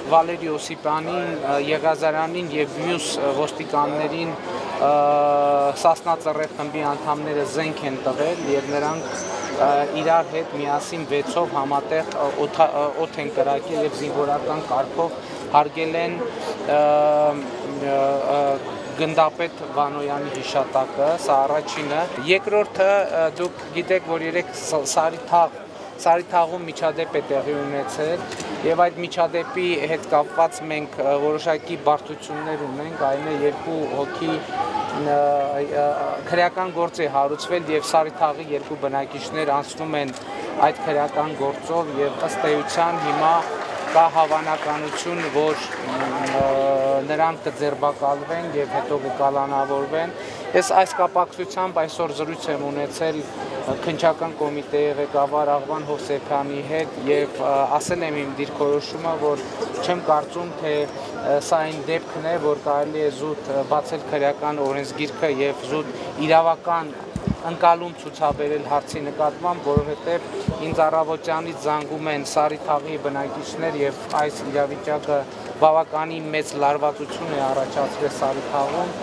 Վալերի Օսիպյանին, Եղազարյանին և մյուս ոստիկաններին Սասնա ծռեր խմբի անդամները զենք են տվել և նրանք իրար հետ միասին 6-ով համատեղ օդ են կրակել և զինվորական կարգով հարգել են գնդապետ Վանոյանի հիշատակը, սա առաջինը։ Երկրորդը դուք գիտեք, որ երեք Սարիթաղում միջադեպ է տեղի ունեցել և այդ միջադեպի հետ կապված մենք որոշակի բարդություններ ունենք, այն է երկու հոգի քրեական գործ է հարուցվել և Սարիթաղի երկու բնակիչներ անցնում են այդ քրեական գործով և ըստ էության հիմա կա հավանականություն, որ նրանք կձերբակալվեն և հետո կկալանավորվեն։ Ես այս կապակցությամբ այսօր զրույց եմ ունեցել քննչական կոմիտեի ղեկավար Աղվան Հովսեփյանի հետ և ասել եմ իմ դիրքորոշումը, որ չեմ կարծում, թե սա այն դեպքն է, որ կարելի է զուտ բացել քրեական օրենսգիրքը և զուտ իրավական ընկալում ցուցաբերել հարցի նկատմամբ, որովհետև ինձ առավոտյանից զանգում են Սարիթաղի բնակիչներ և այս իրավիճակը բավականին մեծ լարվածություն է առաջացրել Սարիթաղում